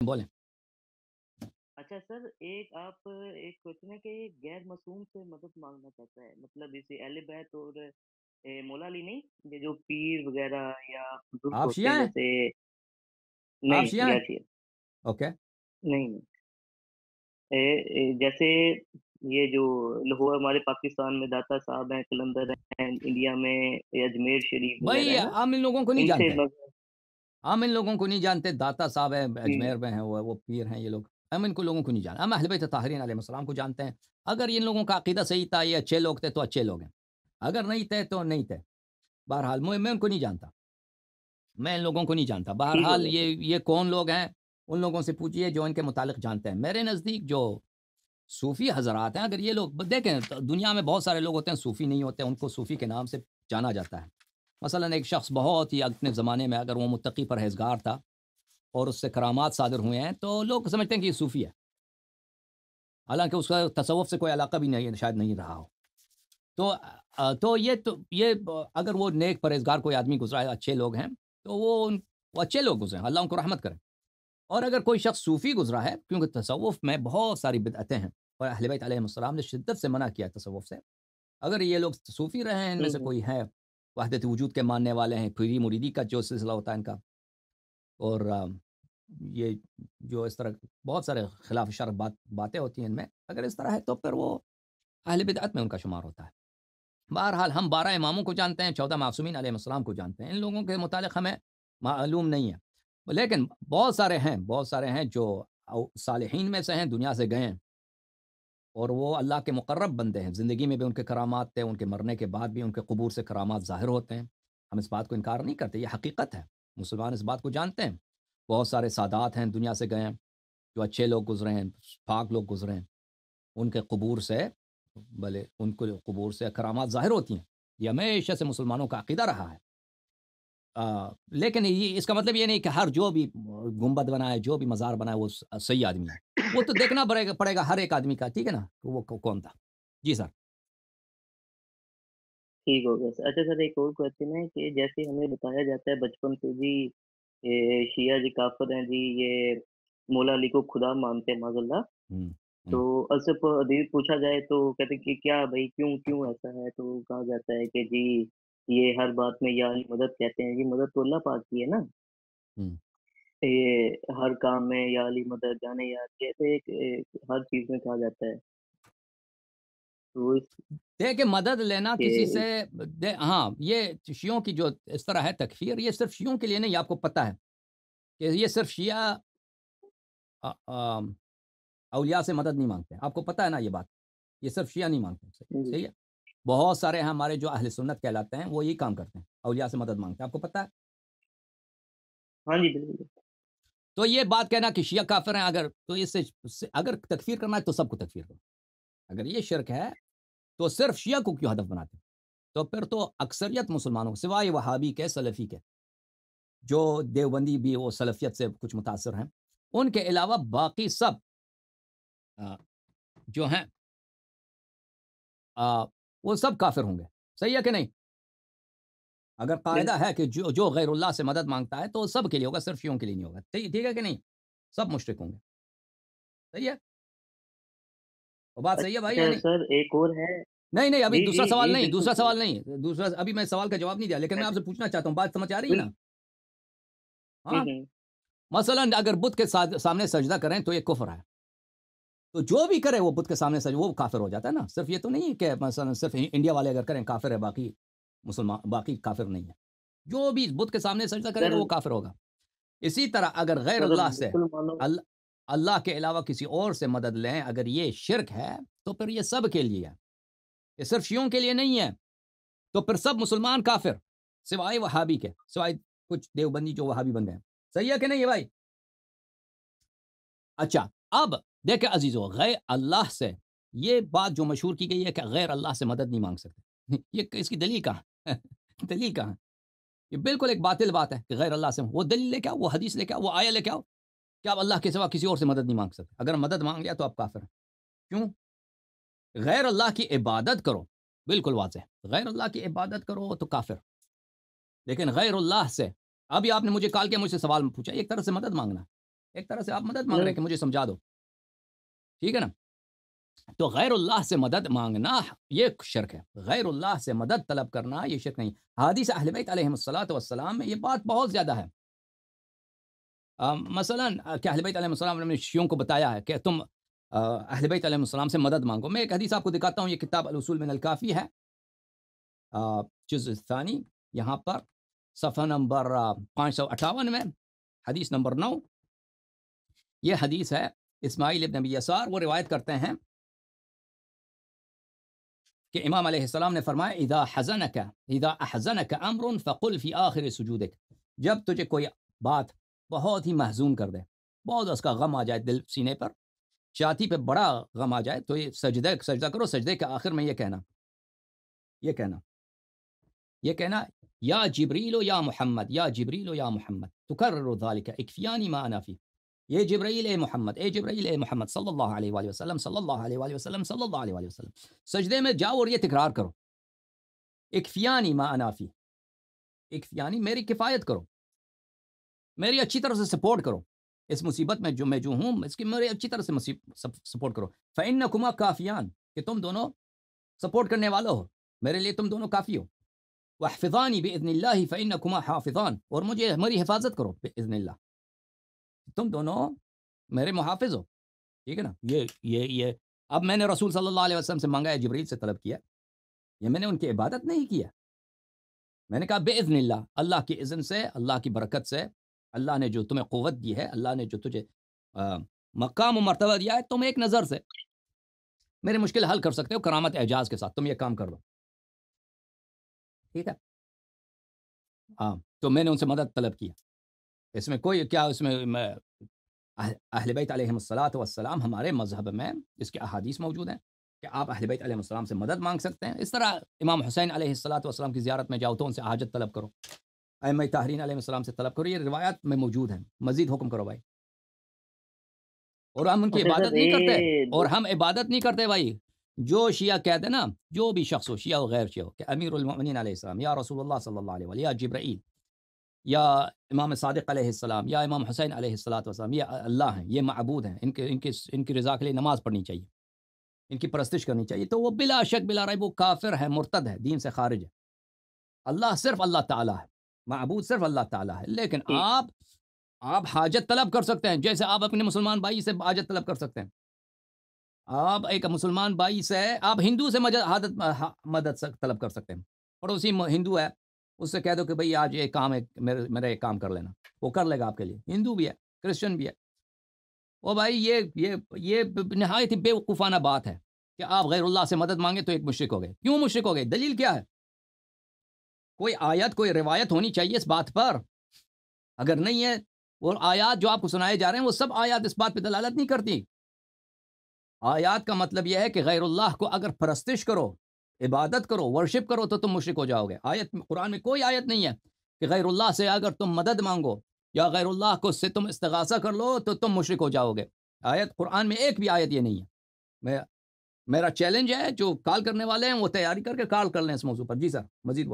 بولیں. اچھا سر، ایک کوشچن ہے کہ غیر معصوم سے مدد مانگنا چاہتا ہے، مطلب اسے اہل بیت اور مولا علی نہیں، یہ جو پیر وغیرہ یا بزرگ آپ ہوتے ہیں شیعہ ہیں؟ جیسے. آپ نہیں شیعہ ہیں؟ یس یس. اوکے. نہیں نہیں. جیسے یہ جو لاہور ہمارے پاکستان میں داتا صاحب ہیں، قلندر ہیں، انڈیا میں اجمیر شریف وغیرہ بھائی ہے نا، ہم ان لوگوں کو نہیں ان سے جانتے. ہم ان لوگوں کو نہیں جانتے. داتا صاحب ہیں جی اجمیر میں ہیں، وہ پیر ہیں یہ لوگ. ہم ان کو لوگوں کو نہیں جانتے. ہم اہل بیت طاہرین علیہ السلام کو جانتے ہیں. اگر ان لوگوں کا عقیدہ صحیح تھا، یہ اچھے لوگ تھے تو اچھے لوگ ہیں. اگر نہیں تھے تو نہیں تھے. بہرحال میں ان کو نہیں جانتا. میں ان لوگوں کو نہیں جانتا. ٹھیک ہو بہرحال گیا سر. یہ کون لوگ ہیں؟ ان لوگوں سے پوچھئے جو ان کے متعلق جانتے ہیں. میرے نزدیک جو صوفی حضرات ہیں، اگر یہ لوگ دیکھیں دنیا میں بہت سارے لوگ ہوتے ہیں صوفی نہیں ہوتے، ان کو صوفی کے نام سے جانا جاتا ہے. مثلا ایک شخص بہت ہی اپنے زمانے میں اگر وہ متقی پرہیزگار تھا اور اس سے کرامات صادر ہوئے ہیں تو لوگ سمجھتے ہیں کہ یہ صوفی ہے، حالانکہ اس کا تصوف سے کوئی علاقہ بھی نہیں، شاید نہیں رہا ہو. تو یہ اگر وہ نیک پرہیزگار کوئی آدمی گزرا ہے، اچھے لوگ ہیں، تو وہ اچھے لوگ گزرے ہیں، اللہ ان کو رحمت کرے. اور اگر کوئی شخص صوفی گزرا ہے، کیونکہ تصوف میں بہت ساری بدعتیں ہیں اور اہل بیت علیہ السلام نے شدت سے منع کیا تصوف سے. اگر یہ لوگ صوفی رہے ہیں، ان میں سے کوئی ہے وحدت وجود کے ماننے والے ہیں، پیری مریدی کا جو سلسلہ ہوتا ہے ان کا، اور یہ جو اس طرح بہت سارے خلاف شرع باتیں ہوتی ہیں ان میں، اگر اس طرح ہے تو پھر وہ اہل بدعت میں ان کا شمار ہوتا ہے. بہرحال ہم 12 اماموں کو جانتے ہیں، 14 معصومین علیہ السلام کو جانتے ہیں. ان لوگوں کے متعلق ہمیں معلوم نہیں ہے، لیکن بہت سارے ہیں جو صالحین میں سے ہیں، دنیا سے گئے ہیں اور وہ اللہ کے مقرب بندے ہیں. زندگی میں بھی ان کے کرامات تھے، ان کے مرنے کے بعد بھی ان کے قبور سے کرامات ظاہر ہوتے ہیں. ہم اس بات کو انکار نہیں کرتے، یہ حقیقت ہے. مسلمان اس بات کو جانتے ہیں. بہت سارے سادات ہیں دنیا سے گئے ہیں، جو اچھے لوگ گزرے ہیں، پاک لوگ گزرے ہیں. ان کے قبور سے ان کو قبور سے کرامات ظاہر ہوتی ہیں. یہ ہمیشہ سے مسلمانوں کا عقیدہ رہا ہے. لیکن اس کا مطلب یہ نہیں کہ ہر جو بھی گنبد بنائے، جو بھی مزار بنائے وہ صحیح آدمی ہے. وہ تو دیکھنا پڑے گا ہر ایک آدمی کا، ٹھیک ہے نا، وہ کون تھا. جی سر. ٹھیک ہو گیا سر. اچھا سر، ایک اور کوشچن ہے کہ جیسے ہمیں بتایا جاتا ہے بچپن سے جی، شیعہ جی کافر ہیں جی، یہ مولا علی کو خدا مانتے ہیں معاذ اللہ. ہوں، تو ہوں. اسے حدیث پوچھا جائے تو کہتے ہیں کہ کیا بھائی کیوں ایسا ہے، تو کہا جاتا ہے کہ جی یہ ہر بات میں یا علی مدد کہتے ہیں، یہ مدد تو اللہ پاک کی ہے نا. ہوں. یہ ہر کام میں یا علی مدد جانے یا کہتے ہیں کہ ہر چیز میں کہا جاتا ہے. تو دیکھ کہ مدد لینا کسی سے یہ ہاں، یہ شیعوں کی جو اس طرح ہے تکفیر، یہ صرف شیعوں کے لیے نہیں. آپ کو پتہ ہے کہ یہ صرف شیعہ اولیاء سے مدد نہیں مانگتے. آپ کو پتہ ہے نا یہ بات. یہ صرف شیعہ نہیں مانگتے. جی. صحیح ہے. بہت سارے ہیں ہمارے جو اہل سنت کہلاتے ہیں، وہ یہی کام کرتے ہیں، اولیاء سے مدد مانگتے ہیں. آپ کو پتہ ہے. ہاں جی بالکل. تو یہ بات کہنا کہ شیعہ کافر ہیں، اگر تو اس سے اگر تکفیر کرنا ہے تو سب کو تکفیر کرو. اگر یہ شرک ہے تو صرف شیعہ کو کیوں ہدف بناتے؟ تو پھر تو اکثریت مسلمانوں سوائے وہابی کے، سلفی کے، جو دیوبندی بھی وہ سلفیت سے کچھ متاثر ہیں، ان کے علاوہ باقی سب جو ہیں وہ سب کافر ہوں گے. صحیح ہے کہ نہیں؟ اگر قاعدہ بالکل. ہے کہ جو غیر اللہ سے مدد مانگتا ہے تو سب کے لیے ہوگا، صرف شیعوں کے لیے نہیں ہوگا. ٹھیک ہے کہ نہیں؟ سب مشرک ہوں گے. صحیح ہے. وہ بات صحیح ہے بھائی یا اچھا نہیں؟ سر ایک اور ہے. نہیں ابھی جی دوسرا جی سوال جی نہیں، بالکل صحیح. ابھی میں سوال کا جواب نہیں دیا، لیکن میں آپ سے پوچھنا چاہتا ہوں. بات سمجھ آ رہی ہے نا؟ ہاں. ہوں. مثلا اگر بت کے سامنے سجدہ کریں تو یہ کفر ہے. تو جو بھی کرے وہ بت کے سامنے سجدہ وہ کافر ہو جاتا ہے نا. صرف یہ تو نہیں کہ مثلا صرف انڈیا والے اگر کریں کافر ہے، باقی مسلمان باقی کافر نہیں ہے. جو بھی بت کے سامنے سجدہ کرے گا سر وہ کافر ہوگا. اسی طرح اگر غیر سر اللہ سے مسلمانوں. اللہ کے علاوہ کسی اور سے مدد لیں، اگر یہ شرک ہے تو پھر یہ سب کے لیے ہے، یہ صرف شیعوں کے لیے نہیں ہے. تو پھر سب مسلمان کافر سوائے وہابی کے، سوائے کچھ دیوبندی جو وہابی بن گئے. صحیح ہے کہ نہیں بھائی؟ اچھا اب دیکھیں عزیزو، غیر اللہ سے یہ بات جو مشہور کی گئی ہے کہ غیر اللہ سے مدد نہیں مانگ سکتے، یہ اس کی دلیل کہاں؟ دلیل کہاں؟ یہ بالکل ایک باطل بات ہے کہ غیر اللہ سے. وہ دلیل لے کے آؤ، وہ حدیث لے کے آؤ، وہ آیا لے کے آؤ کہ آپ اللہ کے سوا کسی اور سے مدد نہیں مانگ سکتے. اگر مدد مانگ لیا تو آپ کافر ہیں. کیوں؟ غیر اللہ کی عبادت کرو، بالکل واضح. غیر اللہ کی عبادت کرو تو کافر. لیکن غیر اللہ سے ابھی آپ نے مجھے کال کیا، مجھ سے سوال پوچھا، ایک طرح سے مدد مانگنا. ایک طرح سے آپ مدد مانگ رہے مطلب ہیں کہ مجھے سمجھا دو، ٹھیک ہے نا؟ تو غیر اللہ سے مدد مانگنا یہ شرک ہے، غیر اللہ سے مدد طلب کرنا یہ شرک نہیں۔ حدیث اہل بیت علیہم الصلوۃ والسلام میں یہ بات بہت زیادہ ہے۔ مثلا کہ اہل بیت علیہ السلام نے شیعوں کو بتایا ہے کہ تم اہل بیت علیہ السلام سے مدد مانگو۔ میں ایک حدیث آپ کو دکھاتا ہوں، یہ کتاب الاصول من الکافی ہے، جزء ثانی، یہاں پر صفحہ نمبر 558 میں، حدیث نمبر 9۔ یہ حدیث ہے اسماعیل ابن ابی یسار، وہ روایت کرتے ہیں کہ امام علیہ السلام نے فرمایا اذا احزنک امر فقل فی آخر سجودک، جب تجھے کوئی بات بہت ہی محزون کر دے، بہت اس کا غم آ جائے دل سینے پر، چھاتی پہ بڑا غم آ جائے، تو یہ سجدہ کرو، سجدے کے آخر میں یہ کہنا یا جبریل یا محمد، یا جبریل یا محمد تکرر ذلك اکفیانی ما انا فی، یہ جبرائیل اے محمد، اے جبرائیل اے محمد صلی اللہ علیہ وآلہ وسلم، صلی اللہ علیہ وآلہ وسلم، صلی اللہ علیہ وآلہ وسلم، سجدے میں جاؤ اور یہ تکرار کرو، اکفیانی ما انا فی، اکفیانی میری کفایت کرو، میری اچھی طرح سے سپورٹ کرو، اس مصیبت میں جو ہوں اس کی میری اچھی طرح سے سپورٹ کرو، فإنکما کافیان، کہ تم دونوں سپورٹ کرنے والے ہو، میرے لیے تم دونوں کافی ہو، واحفظانی بإذن اللہ فإنکما حافظان، اور مجھے میری حفاظت کرو بإذن اللہ، تم دونوں میرے محافظ ہو، ٹھیک ہے نا؟ یہ اب میں نے رسول صلی اللہ علیہ وسلم سے مانگا ہے، جبریل سے طلب کیا، یہ میں نے ان کی عبادت نہیں کیا، میں نے کہا بإذن اللہ، اللہ کی اذن سے، اللہ کی برکت سے، اللہ نے جو تمہیں قوت دی ہے، اللہ نے جو تجھے مقام و مرتبہ دیا ہے، تم ایک نظر سے میری مشکل حل کر سکتے ہو کرامت اعجاز کے ساتھ، تم یہ کام کر دو، ٹھیک ہے؟ تو میں نے ان سے مدد طلب کیا، اس میں کوئی کیا، اس میں اہل بیت علیہم الصلوۃ والسلام، ہمارے مذہب میں اس کے احادیث موجود ہیں کہ آپ اہل بیت علیہ السلام سے مدد مانگ سکتے ہیں، اس طرح امام حسین علیہ الصلوۃ والسلام کی زیارت میں جاؤ تو ان سے حاجت طلب کرو، ائمہ طاہرین علیہ السلام سے طلب کرو، یہ روایات میں موجود ہیں، مزید حکم کرو بھائی، اور ہم ان کی اچھا عبادت سر نہیں کرتے، یہ اور ہم عبادت نہیں کرتے بھائی، جو شیعہ کہتے ہیں نا، جو بھی شخص ہو، شیعہ و غیر شیعہ ہو، کہ امیر المؤمنین علیہ السلام، یا رسول اللہ صلی اللہ علیہ وسلم، یا جبرائیل، یا امام صادق علیہ السلام، یا امام حسین علیہ الصلوۃ والسلام، یہ اللہ ہیں، یہ معبود ہیں، ان کی رضا کے لیے نماز پڑھنی چاہیے، ان کی پرستش کرنی چاہیے، تو وہ بلا شک بلا ریب وہ کافر ہے، مرتد ہے، دین سے خارج ہے۔ اللہ صرف اللہ تعالیٰ ہے، معبود صرف اللہ تعالیٰ ہے، لیکن ٹھیک، آپ حاجت طلب کر سکتے ہیں، جیسے آپ اپنے مسلمان بھائی سے حاجت طلب کر سکتے ہیں، آپ ایک مسلمان بھائی سے، آپ ہندو سے مدد طلب کر سکتے ہیں، پڑوسی ہندو ہے، اس سے کہہ دو کہ بھئی آج یہ کام ہے، میرا ایک کام کر لینا، وہ کر لے گا آپ کے لیے، ہندو بھی ہے، کرسچن بھی ہے۔ وہ بھائی یہ نہایت ہی بے وقوفانہ بات ہے کہ آپ غیر اللہ سے مدد مانگے تو ایک مشرک ہو گئے۔ کیوں مشرک ہو گئے؟ دلیل کیا ہے؟ کوئی آیت، کوئی روایت ہونی چاہیے اس بات پر، اگر نہیں ہے، وہ آیات جو آپ کو سنائے جا رہے ہیں وہ سب آیات اس بات پہ دلالت نہیں کرتی۔ آیات کا مطلب یہ ہے کہ غیر اللہ کو اگر پرستش کرو، عبادت کرو، ورشپ کرو تو تم مشرک ہو جاؤ گے۔ آیت قرآن میں کوئی آیت نہیں ہے کہ غیر اللہ سے اگر تم مدد مانگو یا غیر اللہ کو سے تم استغاثہ کر لو تو تم مشرک ہو جاؤ گے۔ آیت قرآن میں ایک بھی آیت یہ نہیں ہے۔ میرا چیلنج ہے، جو کال کرنے والے ہیں وہ تیاری کر کے کال کر لیں اس موضوع پر۔ جی سر، مزید بولیں۔